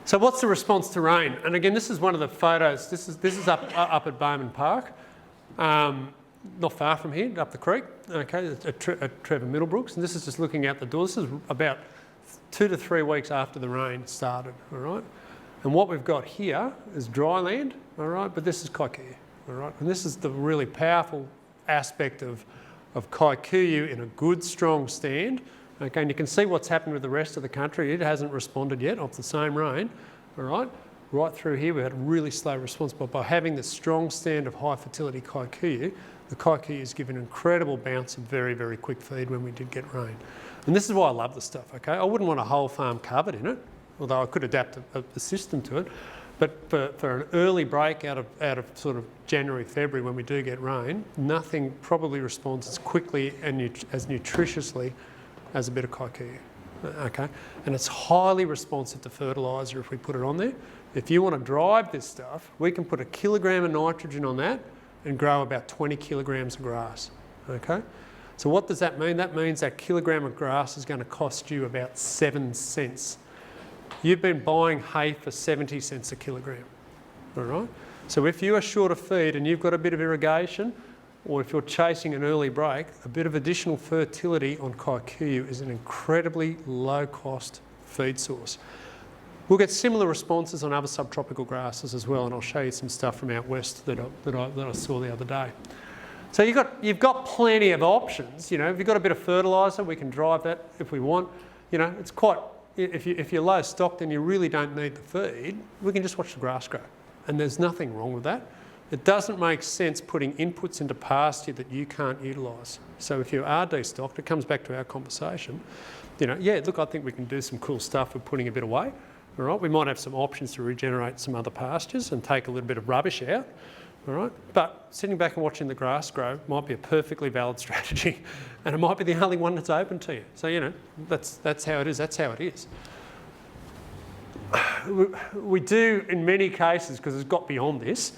So what's the response to rain? And again, this is one of the photos. This is up at Bowman Park, not far from here, up the creek. Okay, at Trevor Middlebrooks, and this is just looking out the door. This is about 2 to 3 weeks after the rain started. All right, and what we've got here is dry land. All right, but this is Koki. All right, and this is the really powerful aspect of Kikuyu in a good, strong stand. Okay, and you can see what's happened with the rest of the country. It hasn't responded yet off the same rain, all right? Right through here, we had a really slow response, but by having this strong stand of high fertility Kikuyu, the Kikuyu is given an incredible bounce of very, very quick feed when we did get rain. And this is why I love the stuff, okay? I wouldn't want a whole farm covered in it, although I could adapt a system to it. But for an early break out of sort of January, February when we do get rain, nothing probably responds as quickly and as nutritiously as a bit of Kikuyu, okay? And it's highly responsive to fertiliser if we put it on there. If you want to drive this stuff, we can put 1 kilogram of nitrogen on that and grow about 20 kilograms of grass, okay? So what does that mean? That means that kilogram of grass is going to cost you about 7 cents. You've been buying hay for 70 cents a kilogram, all right? So if you are short of feed and you've got a bit of irrigation, or if you're chasing an early break, a bit of additional fertility on Kikuyu is an incredibly low-cost feed source. We'll get similar responses on other subtropical grasses as well, and I'll show you some stuff from out west that I saw the other day. So you've got plenty of options. You know, if you've got a bit of fertiliser, we can drive that if we want. You know, it's quite. If you're low stocked and you really don't need the feed, we can just watch the grass grow, and there's nothing wrong with that. It doesn't make sense putting inputs into pasture that you can't utilise. So if you are destocked, it comes back to our conversation. You know, yeah, look, I think we can do some cool stuff with putting a bit away. All right, we might have some options to regenerate some other pastures and take a little bit of rubbish out. All right, but sitting back and watching the grass grow might be a perfectly valid strategy, and it might be the only one that's open to you. So you know, that's how it is. That's how it is. We do in many cases, because it's got beyond this,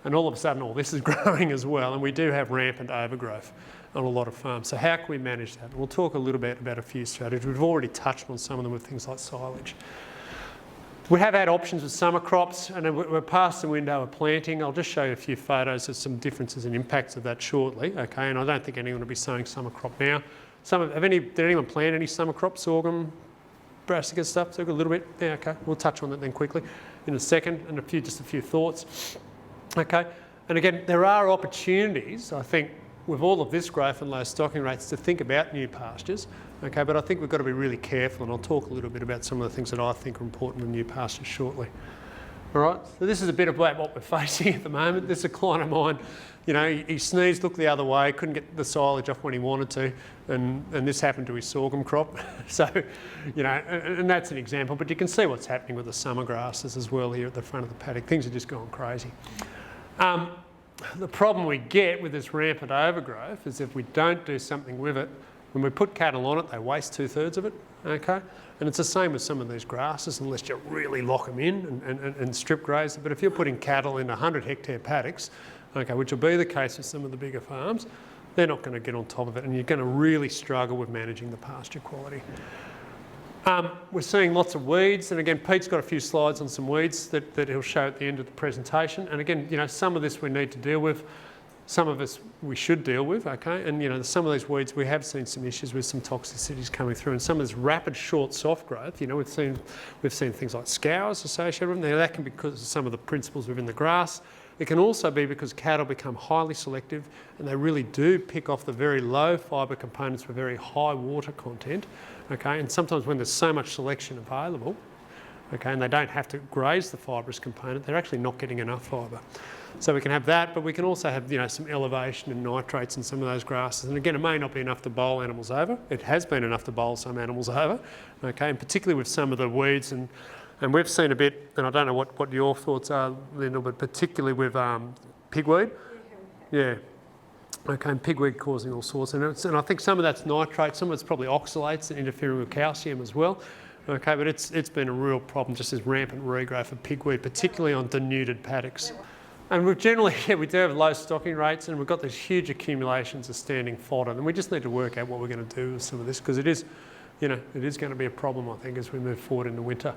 and all of a sudden all this is growing as well, and we do have rampant overgrowth on a lot of farms. So how can we manage that? We'll talk a little bit about a few strategies. We've already touched on some of them with things like silage. We have had options with summer crops, and we're past the window of planting. I'll just show you a few photos of some differences and impacts of that shortly, okay? And I don't think anyone will be sowing summer crop now. Did anyone plant any summer crops, sorghum, brassica stuff? So a little bit, yeah, okay. We'll touch on that then quickly in a second, and just a few thoughts. Okay, and again, there are opportunities, I think, with all of this growth and low stocking rates to think about new pastures, okay, but I think we've got to be really careful, and I'll talk a little bit about some of the things that I think are important in new pastures shortly. All right, so this is a bit about what we're facing at the moment. This is a client of mine, you know, he sneezed, looked the other way, couldn't get the silage off when he wanted to, and this happened to his sorghum crop. So, you know, and that's an example, but you can see what's happening with the summer grasses as well here at the front of the paddock. Things are just going crazy. The problem we get with this rampant overgrowth is if we don't do something with it, when we put cattle on it, they waste 2/3 of it, okay? And it's the same with some of these grasses unless you really lock them in and strip graze. But if you're putting cattle in 100-hectare paddocks, okay, which will be the case with some of the bigger farms, they're not going to get on top of it, and you're going to really struggle with managing the pasture quality. We're seeing lots of weeds, and again, Pete's got a few slides on some weeds that he'll show at the end of the presentation. And again, you know, some of this we need to deal with, some of us we should deal with, okay? And you know, some of these weeds we have seen some issues with, some toxicities coming through, and some of this rapid, short, soft growth. You know, we've seen things like scours associated with them. Now that can be because of some of the principles within the grass. It can also be because cattle become highly selective, and they really do pick off the very low fibre components with very high water content. Okay, and sometimes when there's so much selection available, okay, and they don't have to graze the fibrous component, they're actually not getting enough fibre. So we can have that, but we can also have, you know, some elevation in nitrates in some of those grasses. And again, it may not be enough to bowl animals over. It has been enough to bowl some animals over, okay, and particularly with some of the weeds. And we've seen a bit, and I don't know what your thoughts are, Lyndall, but particularly with pigweed. Yeah. Okay, and pigweed causing all sorts, and I think some of that's nitrate, some of it's probably oxalates and interfering with calcium as well. Okay, but it's been a real problem, just this rampant regrowth of pigweed, particularly on denuded paddocks. And we've generally, yeah, we do have low stocking rates, and we've got these huge accumulations of standing fodder, and we just need to work out what we're going to do with some of this, because it is, you know, it is going to be a problem, I think, as we move forward in the winter.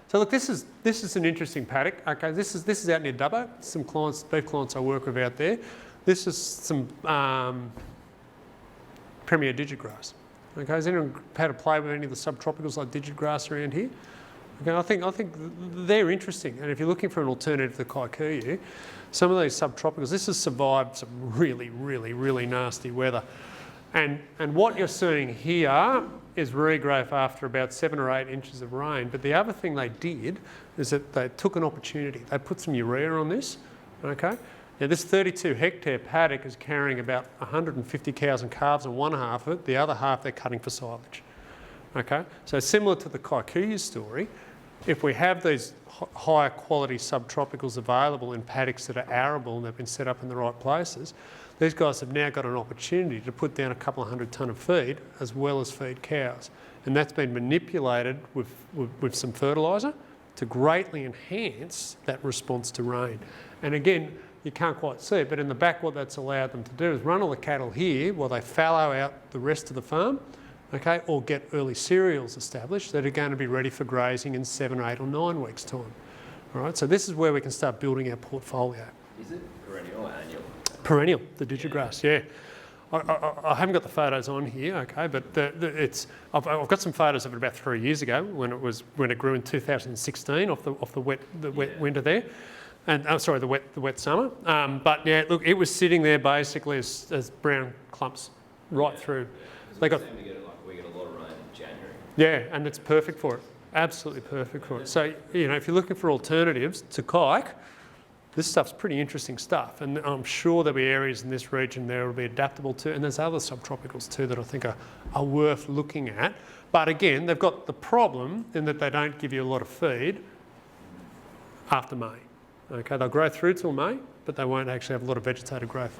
So look, this is an interesting paddock. Okay, this is out near Dubbo. Some clients, beef clients I work with out there. This is some Premier Digi Grass. Okay, has anyone had a play with any of the subtropicals like Digi Grass around here? Okay, I think they're interesting. And if you're looking for an alternative to the Koki, some of these subtropicals, this has survived some really, really, really nasty weather. And what you're seeing here is regrowth after about 7 or 8 inches of rain. But the other thing they did is that they took an opportunity. They put some urea on this, okay? Now this 32 hectare paddock is carrying about 150 cows and calves on one half of it. The other half they're cutting for silage, okay? So similar to the Koki story, if we have these higher quality subtropicals available in paddocks that are arable and they've been set up in the right places, these guys have now got an opportunity to put down a couple of 100 tonne of feed as well as feed cows. And that's been manipulated with some fertiliser to greatly enhance that response to rain. And again, you can't quite see it, but in the back what that's allowed them to do is run all the cattle here while they fallow out the rest of the farm, okay, or get early cereals established that are going to be ready for grazing in 7 or 8 or 9 weeks' time. All right, so this is where we can start building our portfolio. Is it perennial or annual? Perennial, the Digi Grass, yeah. I haven't got the photos on here, okay, but I've got some photos of it about 3 years ago when it grew in 2016 off the wet winter there, and sorry, the wet summer. But yeah, look, it was sitting there basically as brown clumps right through. They got. We get a lot of rain in January. Yeah, and it's perfect for it. Absolutely perfect for it. So you know, if you're looking for alternatives to Koki, this stuff's pretty interesting stuff, and I'm sure there'll be areas in this region there will be adaptable to, and there's other subtropicals too that I think are worth looking at. But again, they've got the problem in that they don't give you a lot of feed after May. Okay, they'll grow through till May, but they won't actually have a lot of vegetative growth.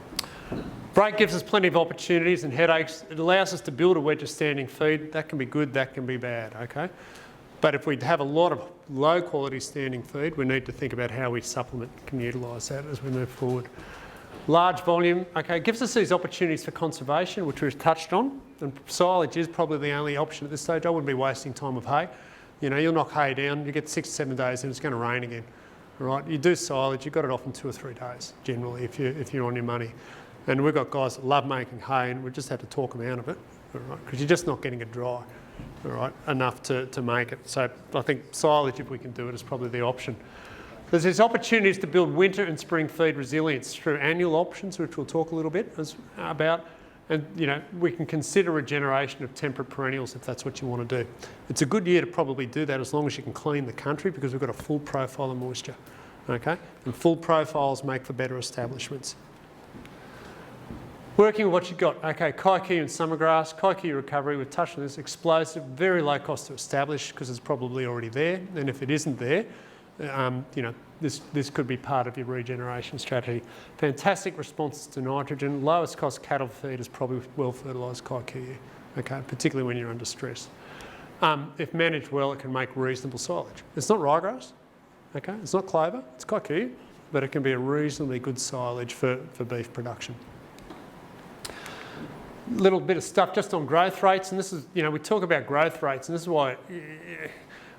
Break gives us plenty of opportunities and headaches. It allows us to build a wedge of standing feed. That can be good, that can be bad, okay? But if we have a lot of low quality standing feed, we need to think about how we supplement and can utilise that as we move forward. Large volume, okay, gives us these opportunities for conservation, which we've touched on, and silage is probably the only option at this stage. I wouldn't be wasting time with hay. You know, you'll knock hay down, you get 6 to 7 days and it's going to rain again, all right? You do silage, you've got it off in 2 or 3 days, generally, if you're on your money. And we've got guys that love making hay and we just have to talk them out of it, all right? Because you're just not getting it dry. All right, enough to make it. So I think silage, if we can do it, is probably the option. There's opportunities to build winter and spring feed resilience through annual options, which we'll talk a little bit about. And you know, we can consider regeneration of temperate perennials if that's what you want to do. It's a good year to probably do that as long as you can clean the country because we've got a full profile of moisture. Okay, and full profiles make for better establishments. Working with what you've got, okay, Koki and summergrass, Koki recovery, we've touched on this, explosive, very low cost to establish because it's probably already there, and if it isn't there, you know, this could be part of your regeneration strategy. Fantastic responses to nitrogen, lowest cost cattle feed is probably well fertilised Koki, okay, particularly when you're under stress. If managed well, it can make reasonable silage. It's not ryegrass, okay, it's not clover, it's Koki, but it can be a reasonably good silage for beef production. Little bit of stuff just on growth rates, and this is, you know, we talk about growth rates, and this is why,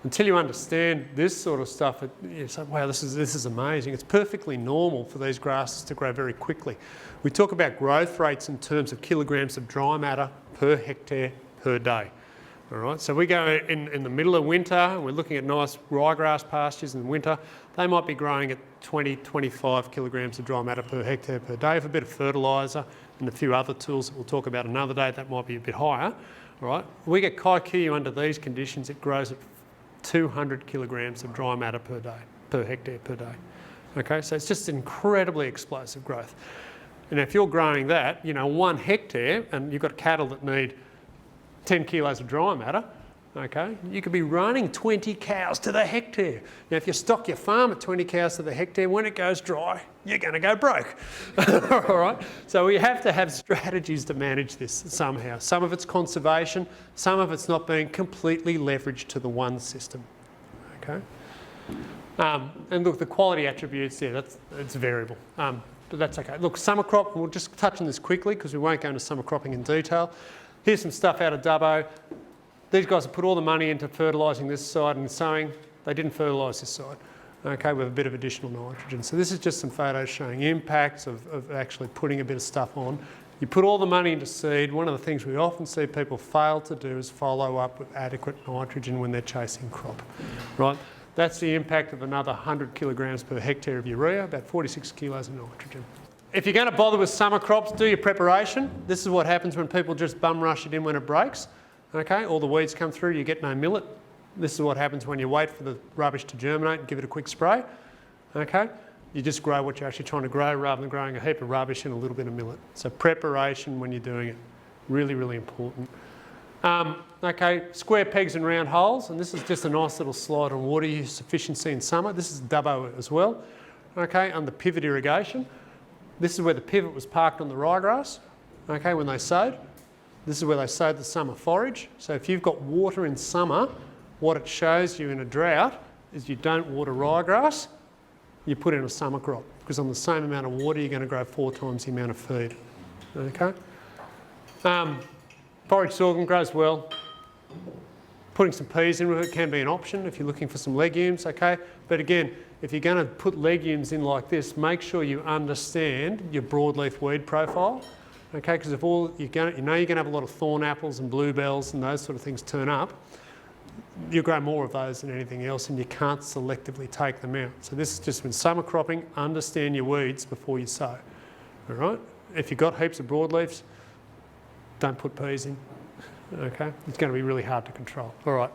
until you understand this sort of stuff, you say, wow, this is amazing. It's perfectly normal for these grasses to grow very quickly. We talk about growth rates in terms of kilograms of dry matter per hectare per day. All right, so we go in the middle of winter, and we're looking at nice ryegrass pastures in winter. They might be growing at 20, 25 kilograms of dry matter per hectare per day with a bit of fertiliser and a few other tools that we'll talk about another day that might be a bit higher. All right, we get Koki under these conditions, it grows at 200 kilograms of dry matter per day, per hectare per day. Okay, so it's just incredibly explosive growth. And if you're growing that, you know, 1 hectare, and you've got cattle that need 10 kilos of dry matter, okay, you could be running 20 cows to the hectare. Now, if you stock your farm at 20 cows to the hectare, when it goes dry, you're going to go broke. All right? So we have to have strategies to manage this somehow. Some of it's conservation, some of it's not being completely leveraged to the one system. Okay? And look, the quality attributes there, it's variable. But that's okay. Look, summer crop, we'll just touch on this quickly because we won't go into summer cropping in detail. Here's some stuff out of Dubbo. These guys have put all the money into fertilising this side and sowing. they didn't fertilise this side, okay, with a bit of additional nitrogen. So this is just some photos showing impacts of actually putting a bit of stuff on. You put all the money into seed. One of the things we often see people fail to do is follow up with adequate nitrogen when they're chasing crop, right? That's the impact of another 100 kilograms per hectare of urea, about 46 kilos of nitrogen. If you're going to bother with summer crops, do your preparation. This is what happens when people just bum rush it in when it breaks. Okay, all the weeds come through, you get no millet. This is what happens when you wait for the rubbish to germinate and give it a quick spray. Okay, you just grow what you're actually trying to grow rather than growing a heap of rubbish and a little bit of millet. So preparation when you're doing it, really, really important. Okay, square pegs and round holes, and this is just a nice little slide on water use efficiency in summer. This is Dubbo as well. Okay, under pivot irrigation. This is where the pivot was parked on the ryegrass, okay, when they sowed. This is where they sowed the summer forage. So if you've got water in summer, what it shows you in a drought is you don't water ryegrass, you put in a summer crop, because on the same amount of water you're going to grow 4 times the amount of feed. Okay. Forage sorghum grows well. Putting some peas in with it can be an option if you're looking for some legumes, okay? But again, if you're going to put legumes in like this, make sure you understand your broadleaf weed profile, okay? Because if all you know you're going to have a lot of thorn apples and bluebells and those sort of things turn up, you'll grow more of those than anything else, and you can't selectively take them out. So this is just when summer cropping, understand your weeds before you sow, all right? If you've got heaps of broadleaves, don't put peas in, okay? It's going to be really hard to control. All right.